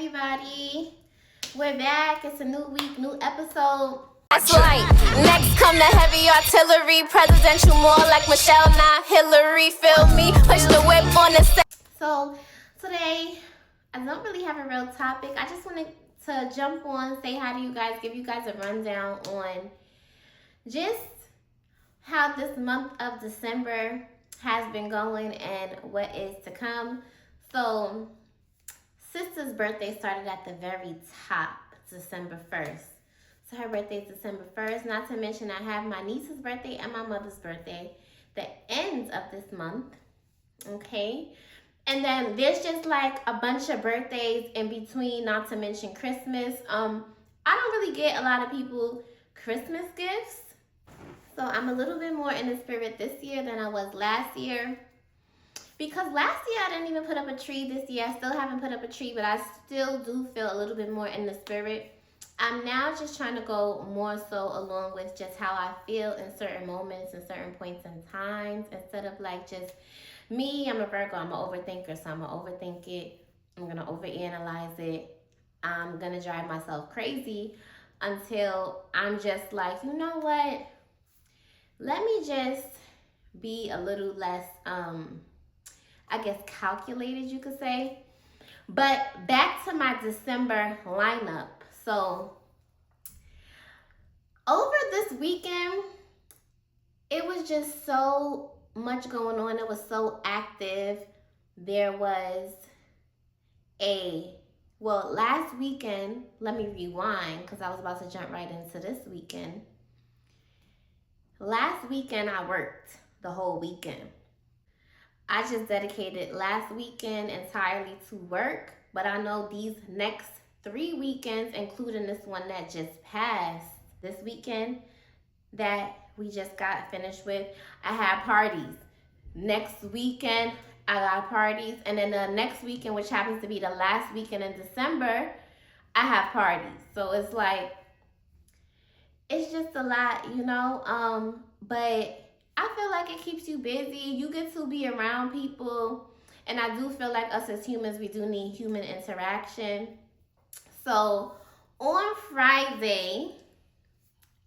everybody. We're back. It's a new week, new episode. That's right. Next come the heavy artillery. Presidential more like Michelle, not Hillary. Feel me? Push the whip on the set. So today, I don't really have a real topic. I just wanted to jump on, say hi to you guys, give you guys a rundown on just how this month of December has been going and what is to come. So, sister's birthday started at the very top, December 1st. So her birthday is December 1st. Not to mention I have my niece's birthday and my mother's birthday the end of this month. Okay? And then there's just like a bunch of birthdays in between, not to mention Christmas. I don't really get a lot of people Christmas gifts. So I'm a little bit more in the spirit this year than I was last year. Because last year I didn't even put up a tree. This year I still haven't put up a tree, but I still do feel a little bit more in the spirit. I'm now just trying to go more so along with just how I feel in certain moments and certain points in times, instead of like just me. I'm a Virgo, I'm an overthinker, so I'm going to overthink it. I'm going to overanalyze it. I'm going to drive myself crazy until I'm just like, you know what? Let me just be a little less, I guess, calculated, you could say. But back to my December lineup. So, over this weekend, it was just so much going on. It was so active. There was last weekend, let me rewind because I was about to jump right into this weekend. Last weekend, I worked the whole weekend. I just dedicated last weekend entirely to work, but I know these next 3 weekends, including this one that just passed this weekend that we just got finished with, I had parties. Next weekend, I got parties. And then the next weekend, which happens to be the last weekend in December, I have parties. So it's like, it's just a lot, you know? But I feel like it keeps you busy. You get to be around people. And I do feel like us as humans, we do need human interaction. So on Friday,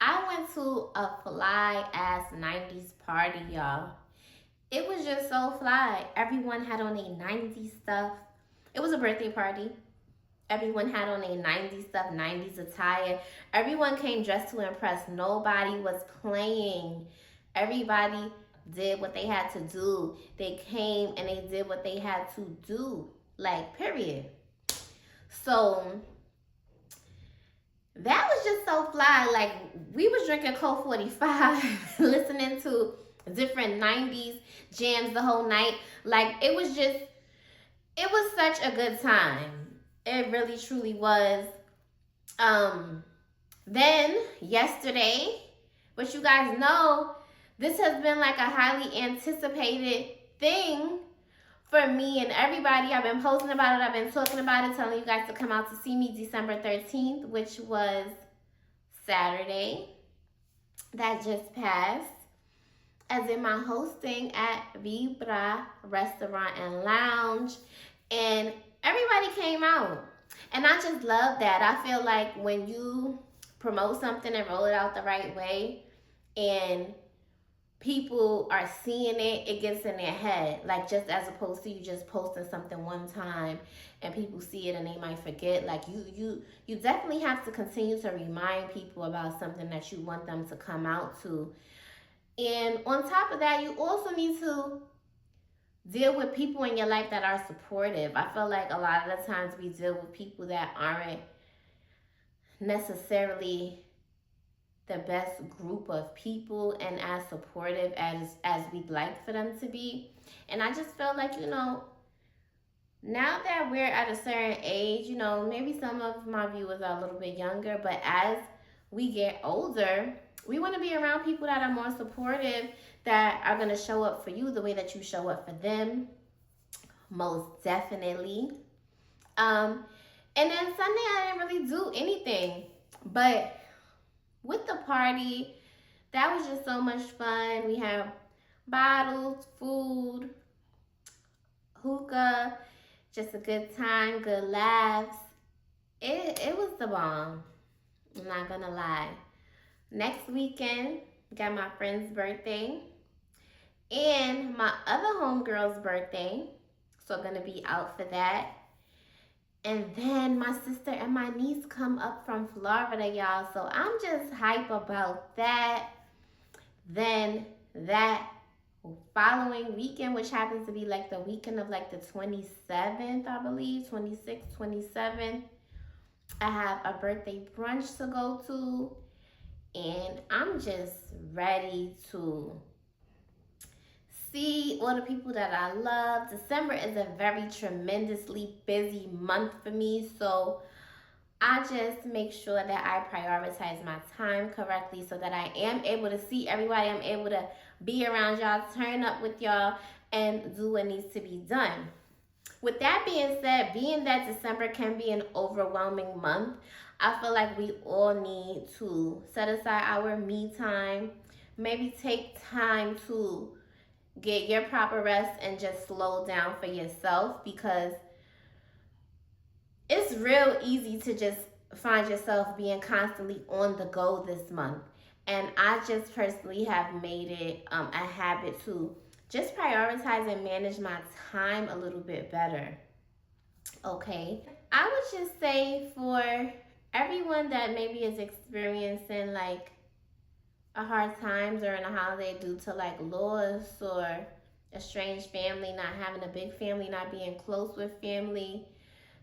I went to a fly ass 90s party, y'all. It was just so fly. Everyone had on a 90s stuff. It was a birthday party. Everyone had on a 90s stuff, 90s attire. Everyone came dressed to impress. Nobody was playing. Everybody did what they had to do. They came and they did what they had to do. Like, period. So that was just so fly. Like, we was drinking Coke 45, listening to different 90s jams the whole night. Like, it was such a good time. It really, truly was. Then, yesterday, which you guys know, this has been like a highly anticipated thing for me and everybody. I've been posting about it. I've been talking about it, telling you guys to come out to see me December 13th, which was Saturday that just passed, as in my hosting at Vibra Restaurant and Lounge. And everybody came out. And I just love that. I feel like when you promote something and roll it out the right way and people are seeing it, it gets in their head. Like, just as opposed to you just posting something one time and people see it and they might forget. Like, you definitely have to continue to remind people about something that you want them to come out to. And on top of that, you also need to deal with people in your life that are supportive. I feel like a lot of the times we deal with people that aren't necessarily the best group of people and as supportive as we'd like for them to be. And I just feel like, you know, now that we're at a certain age, you know, maybe some of my viewers are a little bit younger, but as we get older, we want to be around people that are more supportive, that are going to show up for you the way that you show up for them. Most definitely. And then Sunday, I didn't really do anything. But with the party, that was just so much fun. We had bottles, food, hookah, just a good time, good laughs. it was the bomb. I'm not gonna lie. Next weekend, got my friend's birthday and my other homegirl's birthday. So I'm gonna be out for that. And then my sister and my niece come up from Florida, y'all. So I'm just hype about that. Then that following weekend, which happens to be like the weekend of like the 27th, I believe, 26th, 27th, I have a birthday brunch to go to. And I'm just ready to see all the people that I love. December is a very tremendously busy month for me, so I just make sure that I prioritize my time correctly so that I am able to see everybody. I'm able to be around y'all, turn up with y'all, and do what needs to be done. With that being said, being that December can be an overwhelming month, I feel like we all need to set aside our me time, maybe take time to get your proper rest and just slow down for yourself, because it's real easy to just find yourself being constantly on the go this month. And I just personally have made it a habit to just prioritize and manage my time a little bit better. Okay. I would just say for everyone that maybe is experiencing like a hard time during a holiday due to like loss or estranged family, not having a big family, not being close with family,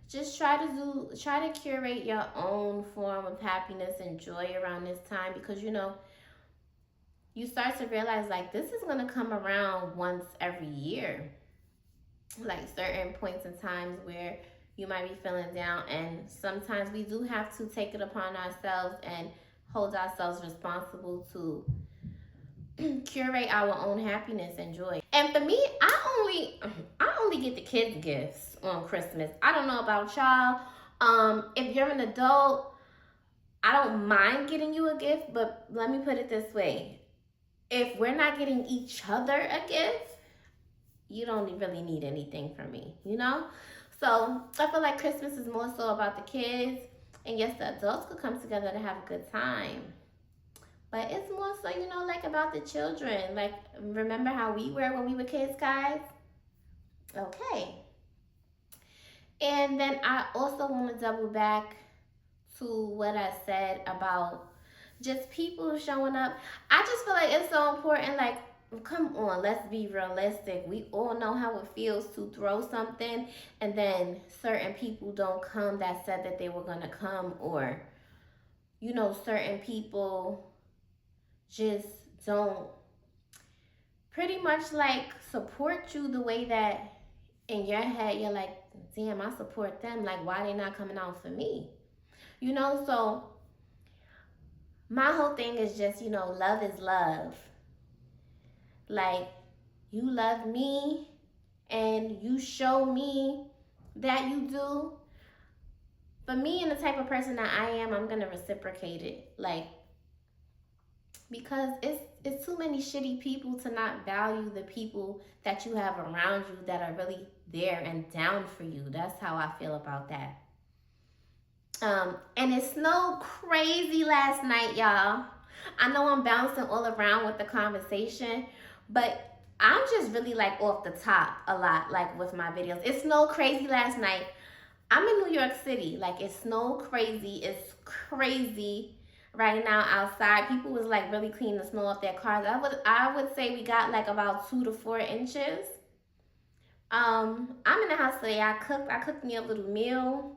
just try to curate your own form of happiness and joy around this time, because you start to realize like this is going to come around once every year, like certain points in times where you might be feeling down, and sometimes we do have to take it upon ourselves and hold ourselves responsible to curate our own happiness and joy. And for me, I only get the kids gifts on Christmas. I don't know about y'all. If you're an adult, I don't mind getting you a gift, but let me put it this way. If we're not getting each other a gift, you don't really need anything from me, So I feel like Christmas is more so about the kids. And yes, the adults could come together to have a good time. But it's more so, like about the children. Like, remember how we were when we were kids, guys? Okay. And then I also want to double back to what I said about just people showing up. I just feel like it's so important. Like, come on, let's be realistic. We all know how it feels to throw something and then certain people don't come that said that they were going to come, or, certain people just don't pretty much like support you the way that in your head you're like, damn, I support them. Like, why they not coming out for me? So my whole thing is just, love is love. Like, you love me and you show me that you do. For me and the type of person that I am, I'm going to reciprocate it. Like, because it's too many shitty people to not value the people that you have around you that are really there and down for you. That's how I feel about that. And it snowed crazy last night, y'all. I know I'm bouncing all around with the conversation, but I'm just really like off the top a lot, like with my videos. It snowed crazy last night. I'm in New York City. Like, it snowed crazy. It's crazy right now outside. People was like really cleaning the snow off their cars. I would say we got like about 2 to 4 inches. I'm in the house today. I cooked me a little meal.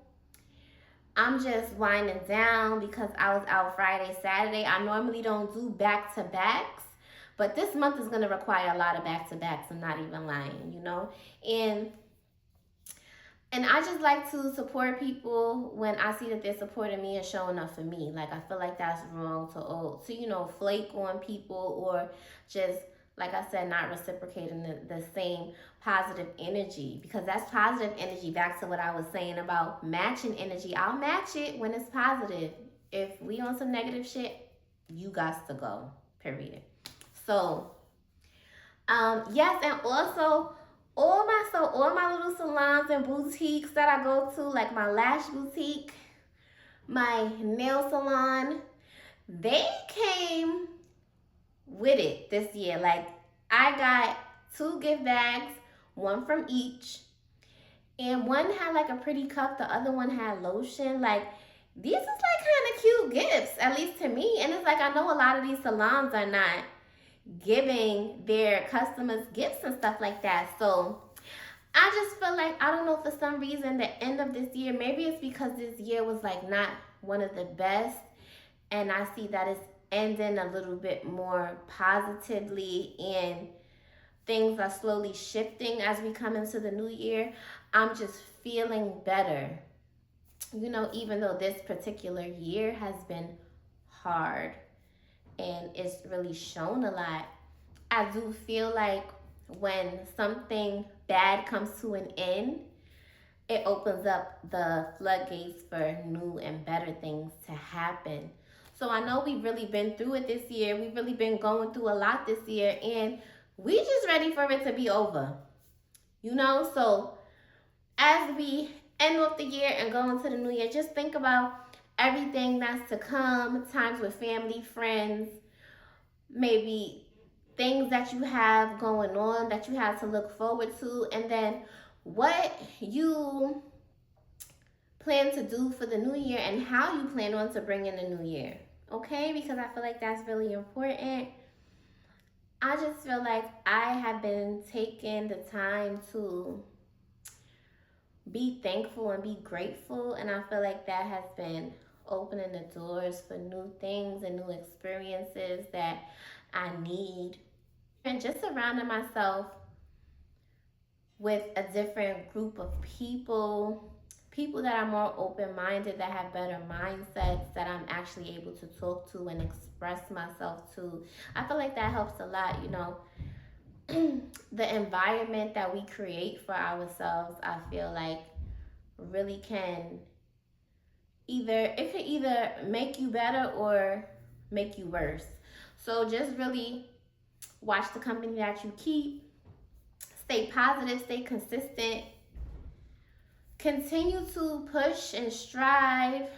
I'm just winding down because I was out Friday, Saturday. I normally don't do back-to-backs, but this month is going to require a lot of back-to-backs. I'm not even lying, And I just like to support people when I see that they're supporting me and showing up for me. Like, I feel like that's wrong to flake on people, or just, like I said, not reciprocating the same positive energy, because that's positive energy. Back to what I was saying about matching energy. I'll match it when it's positive. If we on some negative shit, you got to go, period. So, yes, and also all my little salons and boutiques that I go to, like my lash boutique, my nail salon, they came with it this year. Like, I got 2 gift bags, one from each, and one had like a pretty cup, the other one had lotion. Like, these is like kind of cute gifts, at least to me. And it's like, I know a lot of these salons are not giving their customers gifts and stuff like that. So I just feel like, I don't know, for some reason, the end of this year, maybe it's because this year was like not one of the best, and I see that it's ending a little bit more positively, and things are slowly shifting as we come into the new year. I'm just feeling better. You know, even though this particular year has been hard and it's really shown a lot, I do feel like when something bad comes to an end, it opens up the floodgates for new and better things to happen. So I know we've really been through it this year. We've really been going through a lot this year, and we just ready for it to be over. You know, so as we end off the year and go into the new year, just think about everything that's to come, times with family, friends, maybe things that you have going on that you have to look forward to, and then what you plan to do for the new year and how you plan on to bring in the new year. Okay? Because I feel like that's really important. I just feel like I have been taking the time to be thankful and be grateful, and I feel like that has been opening the doors for new things and new experiences that I need, and just surrounding myself with a different group of people that are more open-minded, that have better mindsets, that I'm actually able to talk to and express myself to. I feel like that helps a lot, you know. The environment that we create for ourselves, I feel like, really can either make you better or make you worse. So just really watch the company that you keep. Stay positive, stay consistent. Continue to push and strive.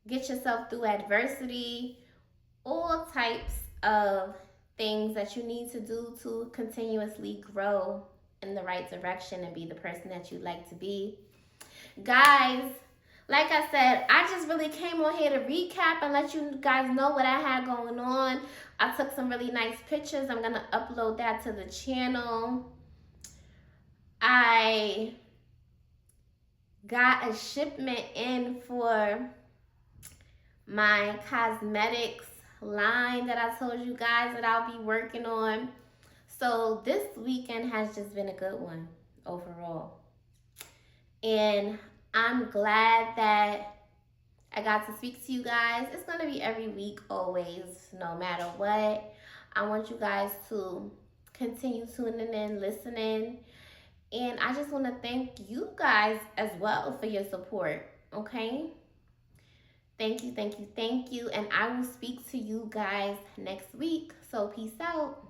Get yourself through adversity. All types of things that you need to do to continuously grow in the right direction and be the person that you'd like to be. Guys, like I said, I just really came on here to recap and let you guys know what I had going on. I took some really nice pictures. I'm going to upload that to the channel. I got a shipment in for my cosmetics line that I told you guys that I'll be working on. So this weekend has just been a good one overall. And I'm glad that I got to speak to you guys. It's going to be every week, always, no matter what. I want you guys to continue tuning in, listening. And I just want to thank you guys as well for your support, okay? Thank you, thank you, thank you. And I will speak to you guys next week. So peace out.